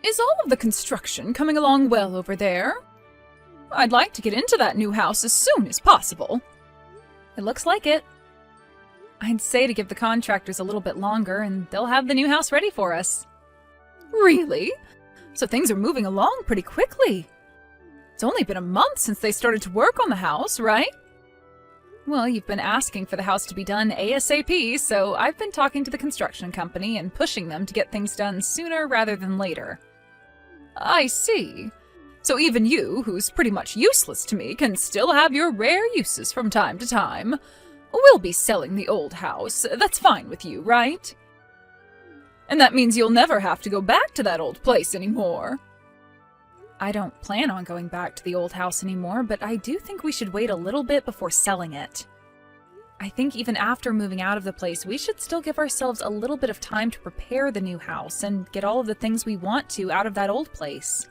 Is all of the construction coming along well over there? I'd like to get into that new house as soon as possible. It looks like it. I'd say to give the contractors a little bit longer and they'll have the new house ready for us. Really? So things are moving along pretty quickly. It's only been a month since they started to work on the house, right? Well, you've been asking for the house to be done ASAP, so I've been talking to the construction company and pushing them to get things done sooner rather than later. I see. So even you, who's pretty much useless to me, can still have your rare uses from time to time. We'll be selling the old house. That's fine with you, right? And that means you'll never have to go back to that old place anymore. I don't plan on going back to the old house anymore, but I do think we should wait a little bit before selling it. I think even after moving out of the place, we should still give ourselves a little bit of time to prepare the new house and get all of the things we want to out of that old place.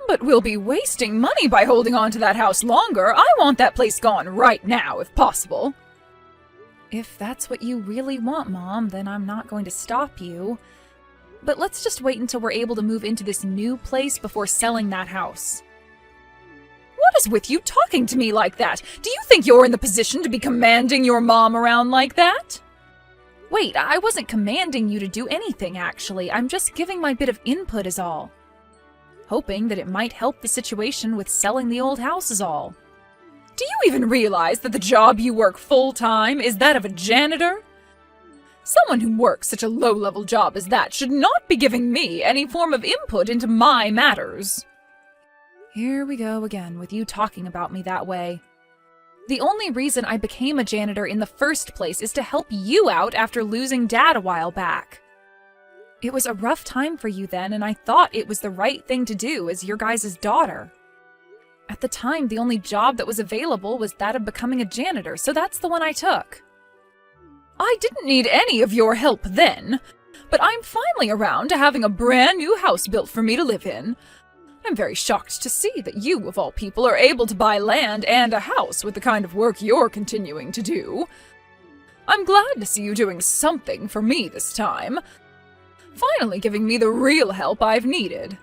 But we'll be wasting money by holding on to that house longer. I want that place gone right now, if possible. If that's what you really want, Mom, then I'm not going to stop you. But let's just wait until we're able to move into this new place before selling that house. What is with you talking to me like that? Do you think you're in the position to be commanding your mom around like that? Wait, I wasn't commanding you to do anything, actually. I'm just giving my bit of input is all. Hoping that it might help the situation with selling the old house is all. Do you even realize that the job you work full-time is that of a janitor? Someone who works such a low-level job as that should not be giving me any form of input into my matters. Here we go again with you talking about me that way. The only reason I became a janitor in the first place is to help you out after losing Dad a while back. It was a rough time for you then, and I thought it was the right thing to do as your guys' daughter. At the time, the only job that was available was that of becoming a janitor, so that's the one I took. I didn't need any of your help then, but I'm finally around to having a brand new house built for me to live in. I'm very shocked to see that you, of all people, are able to buy land and a house with the kind of work you're continuing to do. I'm glad to see you doing something for me this time. Finally giving me the real help I've needed.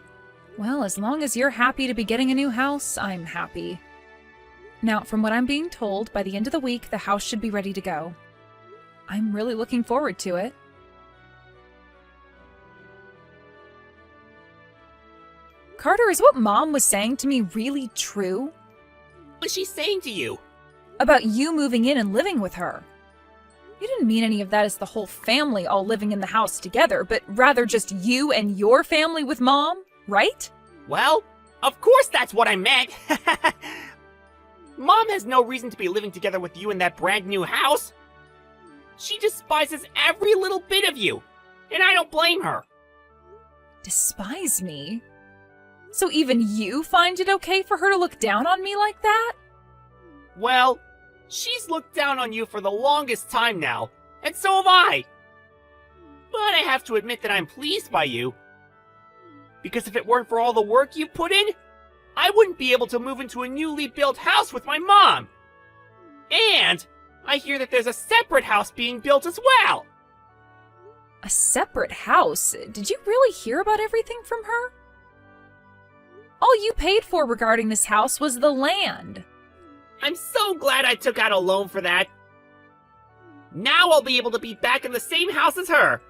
Well, as long as you're happy to be getting a new house, I'm happy. Now, from what I'm being told, by the end of the week, the house should be ready to go. I'm really looking forward to it. Carter, is what Mom was saying to me really true? What is she saying to you? About you moving in and living with her. You didn't mean any of that as the whole family all living in the house together, but rather just you and your family with Mom, right? Well, of course that's what I meant. Mom has no reason to be living together with you in that brand new house. She despises every little bit of you, and I don't blame her. Despise me? So even you find it okay for her to look down on me like that? Well, she's looked down on you for the longest time now, and so have I. But I have to admit that I'm pleased by you. Because if it weren't for all the work you've put in, I wouldn't be able to move into a newly built house with my mom. And I hear that there's a separate house being built as well. A separate house? Did you really hear about everything from her? All you paid for regarding this house was the land. I'm so glad I took out a loan for that. Now I'll be able to be back in the same house as her,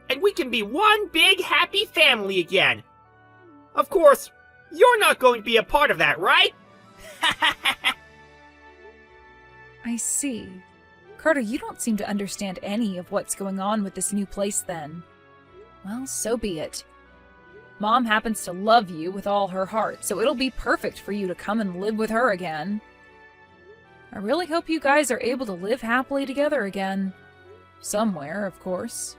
and we can be one big happy family again. Of course, you're not going to be a part of that, right? I see. Carter, you don't seem to understand any of what's going on with this new place then. Well, so be it. Mom happens to love you with all her heart, so it'll be perfect for you to come and live with her again. I really hope you guys are able to live happily together again. Somewhere, of course.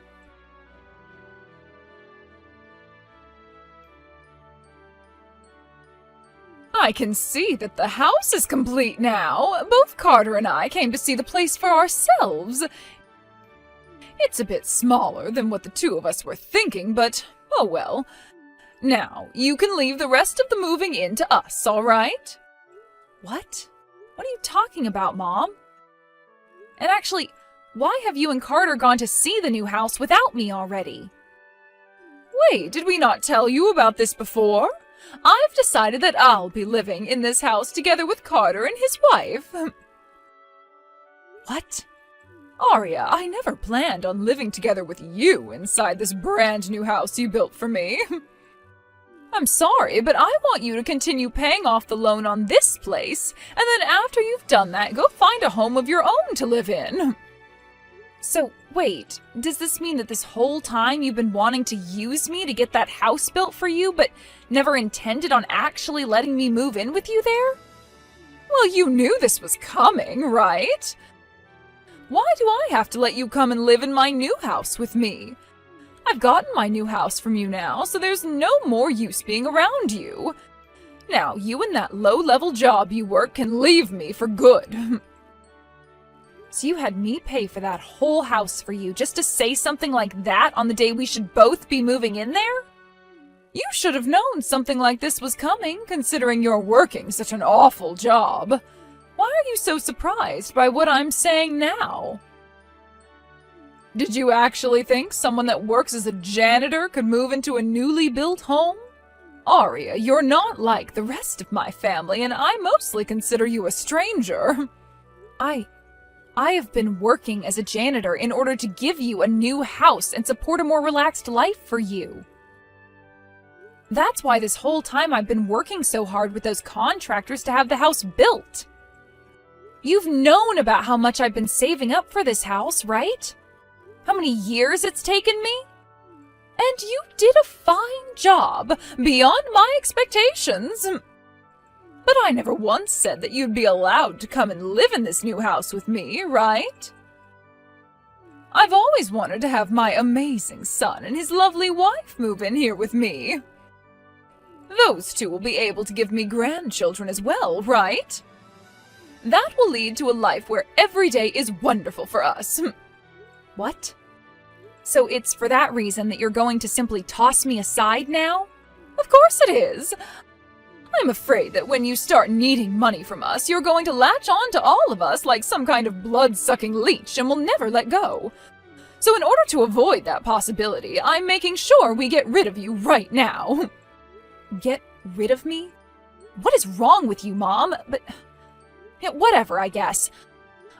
I can see that the house is complete now. Both Carter and I came to see the place for ourselves. It's a bit smaller than what the two of us were thinking, but oh well. Now, you can leave the rest of the moving in to us, all right? What? What are you talking about, Mom? And actually, why have you and Carter gone to see the new house without me already? Wait, did we not tell you about this before? I've decided that I'll be living in this house together with Carter and his wife. What? Arya, I never planned on living together with you inside this brand new house you built for me. I'm sorry, but I want you to continue paying off the loan on this place, and then after you've done that, go find a home of your own to live in. So, wait, does this mean that this whole time you've been wanting to use me to get that house built for you, but never intended on actually letting me move in with you there? Well, you knew this was coming, right? Why do I have to let you come and live in my new house with me? I've gotten my new house from you now, so there's no more use being around you. Now, you and that low-level job you work can leave me for good. So you had me pay for that whole house for you just to say something like that on the day we should both be moving in there? You should have known something like this was coming, considering you're working such an awful job. Why are you so surprised by what I'm saying now? Did you actually think someone that works as a janitor could move into a newly built home? Arya, you're not like the rest of my family, and I mostly consider you a stranger. I have been working as a janitor in order to give you a new house and support a more relaxed life for you. That's why this whole time I've been working so hard with those contractors to have the house built. You've known about how much I've been saving up for this house, right? How many years it's taken me? And you did a fine job, beyond my expectations. But I never once said that you'd be allowed to come and live in this new house with me, right? I've always wanted to have my amazing son and his lovely wife move in here with me. Those two will be able to give me grandchildren as well, right? That will lead to a life where every day is wonderful for us. What? So it's for that reason that you're going to simply toss me aside now? Of course it is! I'm afraid that when you start needing money from us, you're going to latch on to all of us like some kind of blood-sucking leech and will never let go. So in order to avoid that possibility, I'm making sure we get rid of you right now. Get rid of me? What is wrong with you, Mom? But whatever, I guess.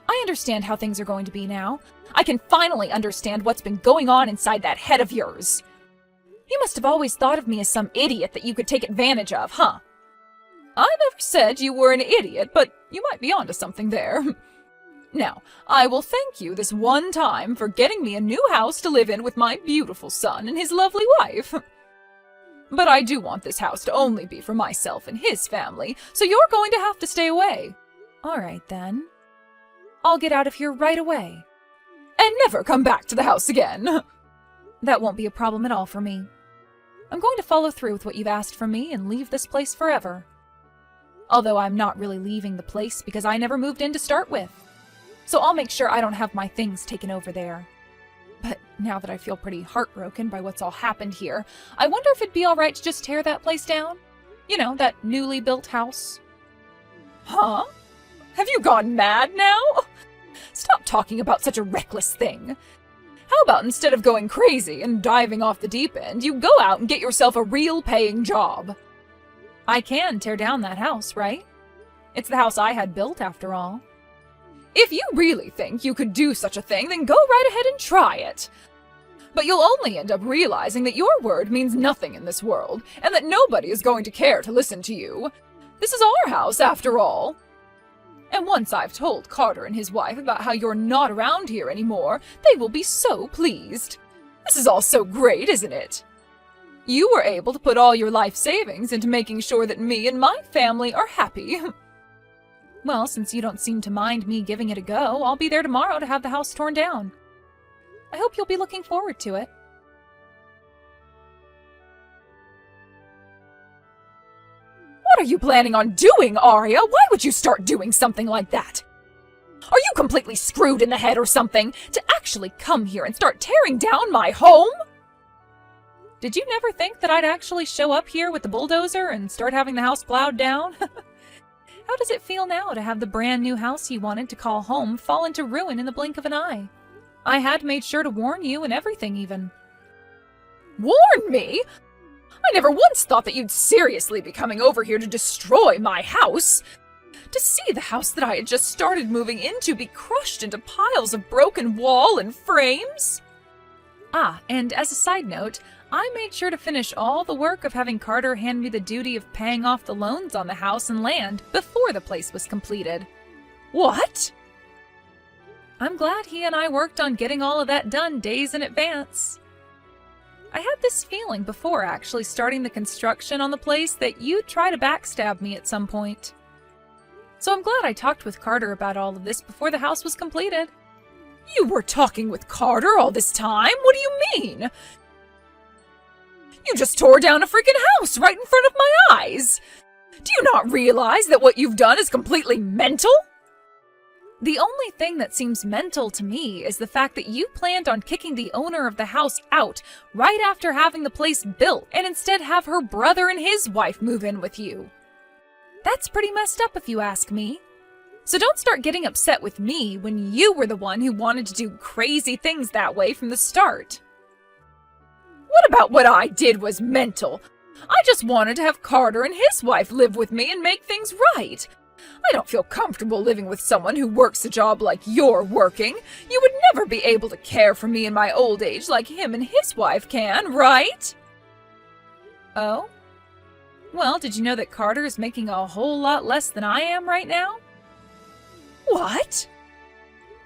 I understand how things are going to be now. I can finally understand what's been going on inside that head of yours. You must have always thought of me as some idiot that you could take advantage of, huh? I never said you were an idiot, but you might be onto something there. Now, I will thank you this one time for getting me a new house to live in with my beautiful son and his lovely wife. But I do want this house to only be for myself and his family, so you're going to have to stay away. All right, then. I'll get out of here right away. And never come back to the house again. That won't be a problem at all for me. I'm going to follow through with what you've asked from me and leave this place forever. Although I'm not really leaving the place because I never moved in to start with. So I'll make sure I don't have my things taken over there. But now that I feel pretty heartbroken by what's all happened here, I wonder if it'd be alright to just tear that place down? You know, that newly built house. Huh? Have you gone mad now? Stop talking about such a reckless thing. How about instead of going crazy and diving off the deep end, you go out and get yourself a real paying job? I can tear down that house, right? It's the house I had built, after all. If you really think you could do such a thing, then go right ahead and try it. But you'll only end up realizing that your word means nothing in this world, and that nobody is going to care to listen to you. This is our house, after all. And once I've told Carter and his wife about how you're not around here anymore, they will be so pleased. This is all so great, isn't it? You were able to put all your life savings into making sure that me and my family are happy. Well, since you don't seem to mind me giving it a go, I'll be there tomorrow to have the house torn down. I hope you'll be looking forward to it. What are you planning on doing, Arya? Why would you start doing something like that? Are you completely screwed in the head or something to actually come here and start tearing down my home? Did you never think that I'd actually show up here with the bulldozer and start having the house plowed down? How does it feel now to have the brand new house you wanted to call home fall into ruin in the blink of an eye? I had made sure to warn you and everything even. Warn me? I never once thought that you'd seriously be coming over here to destroy my house. To see the house that I had just started moving into be crushed into piles of broken wall and frames? Ah, and as a side note, I made sure to finish all the work of having Carter hand me the duty of paying off the loans on the house and land before the place was completed. What? I'm glad he and I worked on getting all of that done days in advance. I had this feeling before actually starting the construction on the place that you'd try to backstab me at some point. So I'm glad I talked with Carter about all of this before the house was completed. You were talking with Carter all this time? What do you mean? You just tore down a freaking house right in front of my eyes! Do you not realize that what you've done is completely mental? The only thing that seems mental to me is the fact that you planned on kicking the owner of the house out right after having the place built and instead have her brother and his wife move in with you. That's pretty messed up if you ask me. So don't start getting upset with me when you were the one who wanted to do crazy things that way from the start. What about what I did was mental? I just wanted to have Carter and his wife live with me and make things right. I don't feel comfortable living with someone who works a job like you're working. You would never be able to care for me in my old age like him and his wife can, right? Oh? Well, did you know that Carter is making a whole lot less than I am right now? What?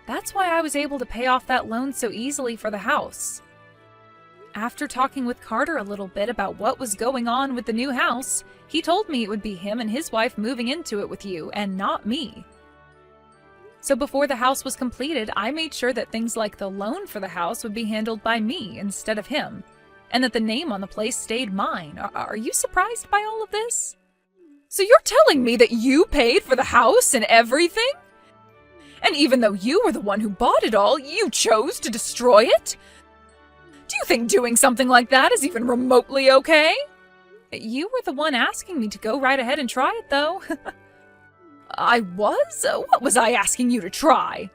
That's why I was able to pay off that loan so easily for the house. After talking with Carter a little bit about what was going on with the new house, he told me it would be him and his wife moving into it with you, and not me. So before the house was completed, I made sure that things like the loan for the house would be handled by me instead of him, and that the name on the place stayed mine. Are you surprised by all of this? So you're telling me that you paid for the house and everything? And even though you were the one who bought it all, you chose to destroy it? Do you think doing something like that is even remotely okay? You were the one asking me to go right ahead and try it, though. I was? What was I asking you to try?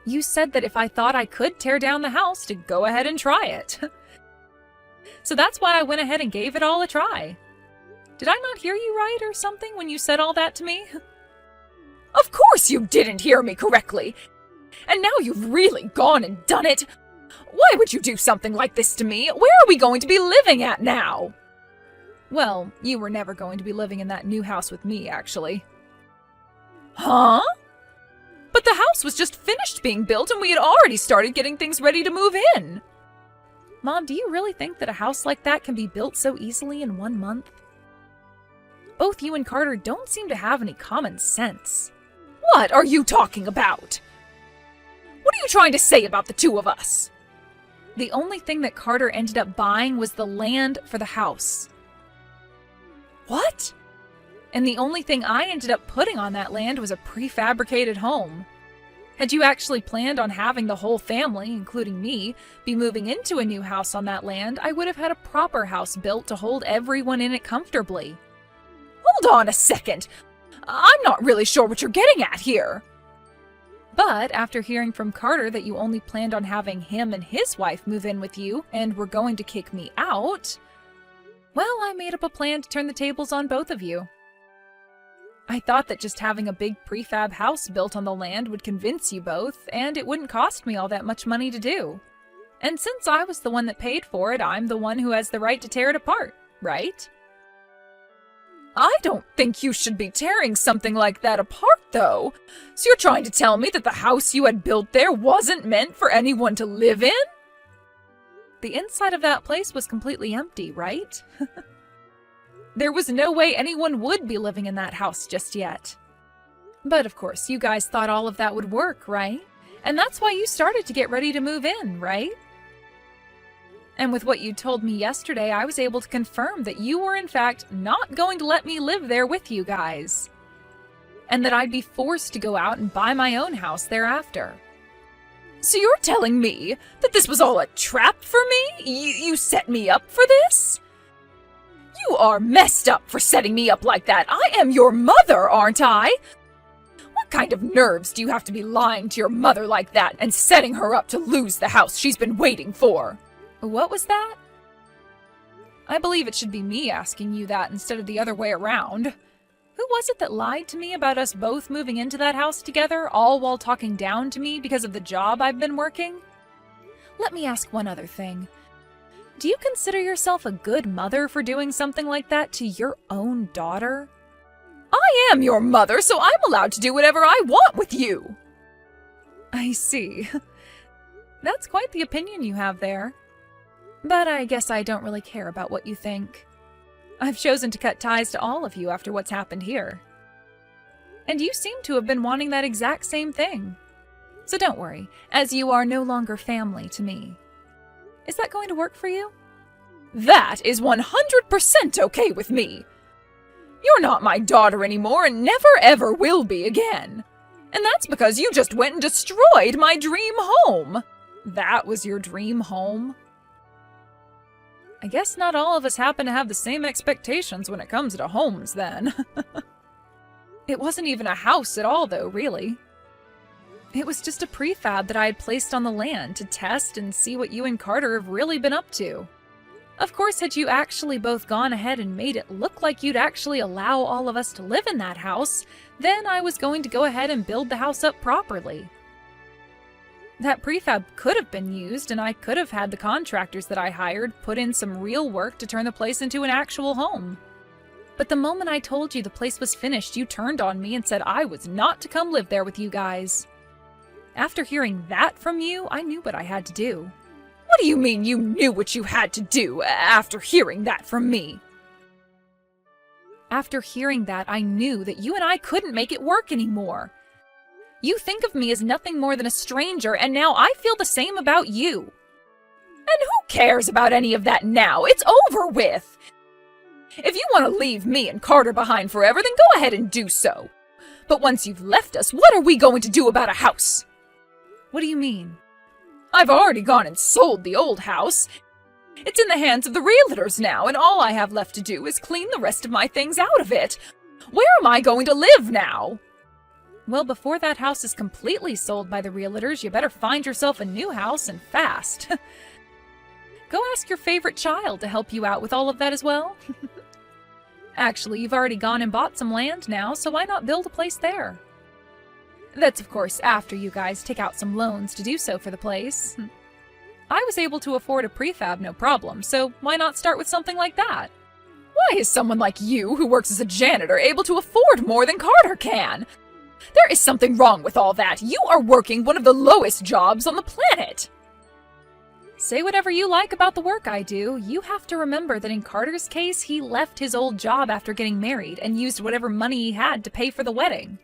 You said that if I thought I could tear down the house, to go ahead and try it. So that's why I went ahead and gave it all a try. Did I not hear you right or something when you said all that to me? Of course you didn't hear me correctly. And now you've really gone and done it. Why would you do something like this to me? Where are we going to be living at now? Well, you were never going to be living in that new house with me, actually. Huh? But the house was just finished being built and we had already started getting things ready to move in. Mom, do you really think that a house like that can be built so easily in 1 month? Both you and Carter don't seem to have any common sense. What are you talking about? What are you trying to say about the two of us? The only thing that Carter ended up buying was the land for the house. What? And the only thing I ended up putting on that land was a prefabricated home. Had you actually planned on having the whole family, including me, be moving into a new house on that land, I would have had a proper house built to hold everyone in it comfortably. Hold on a second. I'm not really sure what you're getting at here. But after hearing from Carter that you only planned on having him and his wife move in with you and were going to kick me out, well, I made up a plan to turn the tables on both of you. I thought that just having a big prefab house built on the land would convince you both, and it wouldn't cost me all that much money to do. And since I was the one that paid for it, I'm the one who has the right to tear it apart, right? I don't think you should be tearing something like that apart, though. So you're trying to tell me that the house you had built there wasn't meant for anyone to live in? The inside of that place was completely empty, right? There was no way anyone would be living in that house just yet. But of course, you guys thought all of that would work, right? And that's why you started to get ready to move in, right? And with what you told me yesterday, I was able to confirm that you were in fact not going to let me live there with you guys. And that I'd be forced to go out and buy my own house thereafter. So you're telling me that this was all a trap for me? You set me up for this? You are messed up for setting me up like that. I am your mother, aren't I? What kind of nerves do you have to be lying to your mother like that and setting her up to lose the house she's been waiting for? What was that? I believe it should be me asking you that instead of the other way around. Who was it that lied to me about us both moving into that house together, all while talking down to me because of the job I've been working? Let me ask one other thing. Do you consider yourself a good mother for doing something like that to your own daughter? I am your mother, so I'm allowed to do whatever I want with you. I see. That's quite the opinion you have there. But I guess I don't really care about what you think. I've chosen to cut ties to all of you after what's happened here. And you seem to have been wanting that exact same thing. So don't worry, as you are no longer family to me. Is that going to work for you? That is 100% okay with me. You're not my daughter anymore and never ever will be again. And that's because you just went and destroyed my dream home. That was your dream home? I guess not all of us happen to have the same expectations when it comes to homes, then. It wasn't even a house at all, though, really. It was just a prefab that I had placed on the land to test and see what you and Carter have really been up to. Of course, had you actually both gone ahead and made it look like you'd actually allow all of us to live in that house, then I was going to go ahead and build the house up properly. That prefab could have been used, and I could have had the contractors that I hired put in some real work to turn the place into an actual home. But the moment I told you the place was finished, you turned on me and said I was not to come live there with you guys. After hearing that from you, I knew what I had to do. What do you mean you knew what you had to do after hearing that from me? After hearing that, I knew that you and I couldn't make it work anymore. You think of me as nothing more than a stranger, and now I feel the same about you. And who cares about any of that now? It's over with. If you want to leave me and Carter behind forever, then go ahead and do so. But once you've left us, what are we going to do about a house? What do you mean? I've already gone and sold the old house. It's in the hands of the realtors now, and all I have left to do is clean the rest of my things out of it. Where am I going to live now? Well, before that house is completely sold by the realtors, you better find yourself a new house, and fast. Go ask your favorite child to help you out with all of that as well. Actually, you've already gone and bought some land now, so why not build a place there? That's, of course, after you guys take out some loans to do so for the place. I was able to afford a prefab no problem, so why not start with something like that? Why is someone like you, who works as a janitor, able to afford more than Carter can? There is something wrong with all that. You are working one of the lowest jobs on the planet. Say whatever you like about the work I do. You have to remember that in Carter's case, he left his old job after getting married and used whatever money he had to pay for the wedding.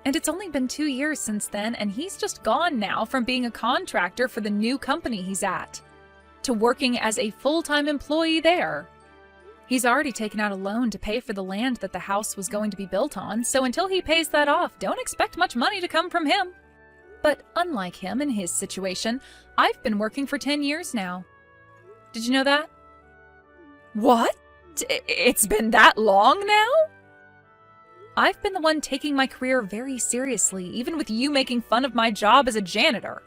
And it's only been 2 years since then, and he's just gone now from being a contractor for the new company he's at to working as a full-time employee there. He's already taken out a loan to pay for the land that the house was going to be built on, so until he pays that off, don't expect much money to come from him. But unlike him in his situation, I've been working for 10 years now. Did you know that? What? It's been that long now? I've been the one taking my career very seriously, even with you making fun of my job as a janitor.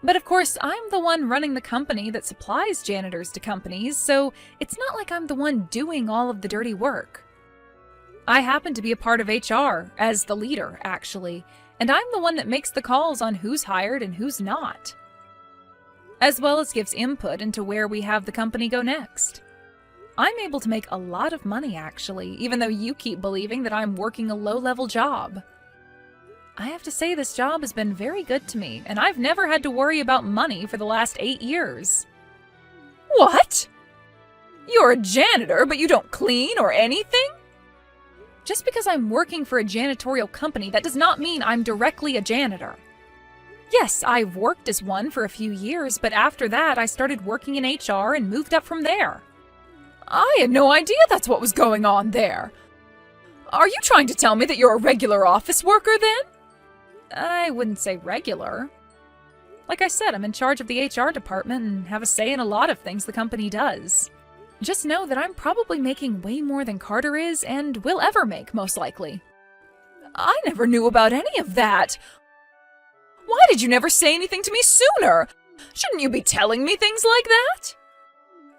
But of course, I'm the one running the company that supplies janitors to companies, so it's not like I'm the one doing all of the dirty work. I happen to be a part of HR, as the leader, actually, and I'm the one that makes the calls on who's hired and who's not, as well as gives input into where we have the company go next. I'm able to make a lot of money, actually, even though you keep believing that I'm working a low-level job. I have to say this job has been very good to me, and I've never had to worry about money for the last 8 years. What? You're a janitor, but you don't clean or anything? Just because I'm working for a janitorial company, that does not mean I'm directly a janitor. Yes, I've worked as one for a few years, but after that I started working in HR and moved up from there. I had no idea that's what was going on there. Are you trying to tell me that you're a regular office worker then? I wouldn't say regular. Like I said, I'm in charge of the HR department and have a say in a lot of things the company does. Just know that I'm probably making way more than Carter is and will ever make, most likely. I never knew about any of that. Why did you never say anything to me sooner? Shouldn't you be telling me things like that?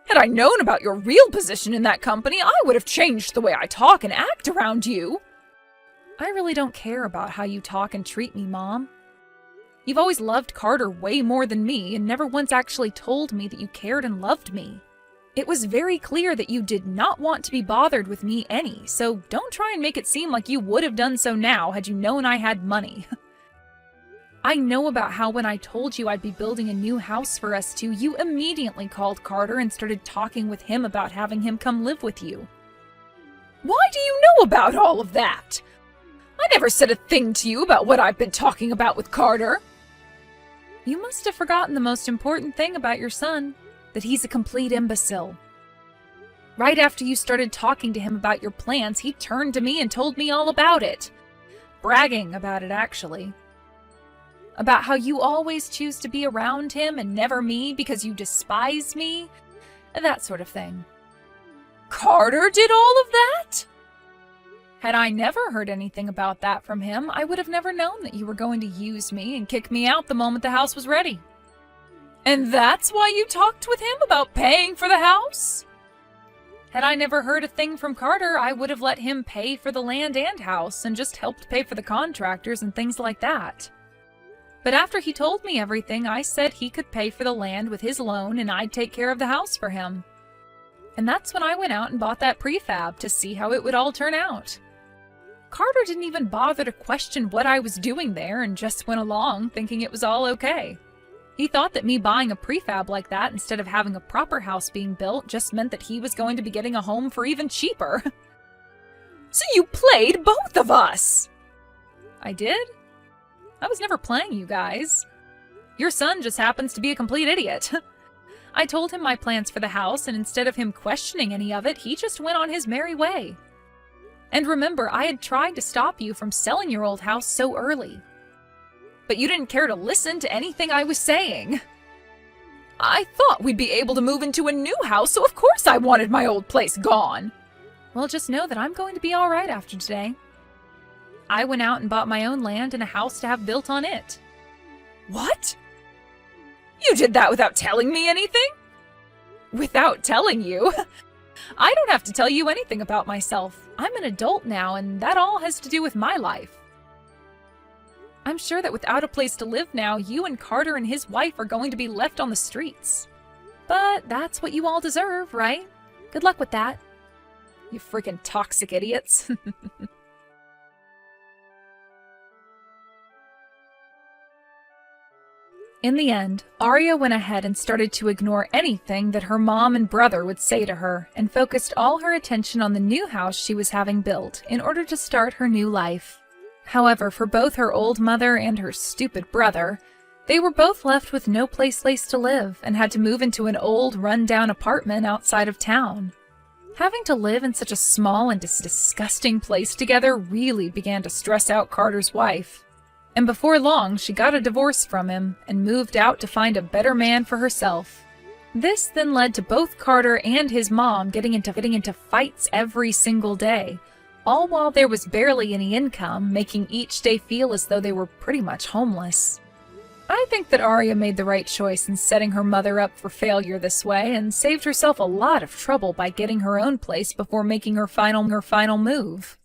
Had I known about your real position in that company, I would have changed the way I talk and act around you. I really don't care about how you talk and treat me, Mom. You've always loved Carter way more than me and never once actually told me that you cared and loved me. It was very clear that you did not want to be bothered with me any, so don't try and make it seem like you would have done so now had you known I had money. I know about how when I told you I'd be building a new house for us two, you immediately called Carter and started talking with him about having him come live with you. Why do you know about all of that? I never said a thing to you about what I've been talking about with Carter. You must have forgotten the most important thing about your son, that he's a complete imbecile. Right after you started talking to him about your plans, he turned to me and told me all about it. Bragging about it, actually. About how you always choose to be around him and never me because you despise me. That sort of thing. Carter did all of that? Had I never heard anything about that from him, I would have never known that you were going to use me and kick me out the moment the house was ready. And that's why you talked with him about paying for the house? Had I never heard a thing from Carter, I would have let him pay for the land and house and just helped pay for the contractors and things like that. But after he told me everything, I said he could pay for the land with his loan and I'd take care of the house for him. And that's when I went out and bought that prefab to see how it would all turn out. Carter didn't even bother to question what I was doing there and just went along thinking it was all okay. He thought that me buying a prefab like that instead of having a proper house being built just meant that he was going to be getting a home for even cheaper. So you played both of us! I did? I was never playing you guys. Your son just happens to be a complete idiot. I told him my plans for the house, and instead of him questioning any of it, he just went on his merry way. And remember, I had tried to stop you from selling your old house so early. But you didn't care to listen to anything I was saying. I thought we'd be able to move into a new house, so of course I wanted my old place gone. Well, just know that I'm going to be all right after today. I went out and bought my own land and a house to have built on it. What? You did that without telling me anything? Without telling you? I don't have to tell you anything about myself. I'm an adult now, and that all has to do with my life. I'm sure that without a place to live now, you and Carter and his wife are going to be left on the streets. But that's what you all deserve, right? Good luck with that. You freaking toxic idiots. In the end, Arya went ahead and started to ignore anything that her mom and brother would say to her and focused all her attention on the new house she was having built in order to start her new life. However, for both her old mother and her stupid brother, they were both left with no place to live and had to move into an old, run-down apartment outside of town. Having to live in such a small and disgusting place together really began to stress out Carter's wife. And before long, she got a divorce from him and moved out to find a better man for herself. This then led to both Carter and his mom getting into fights every single day, all while there was barely any income, making each day feel as though they were pretty much homeless. I think that Arya made the right choice in setting her mother up for failure this way and saved herself a lot of trouble by getting her own place before making her final move.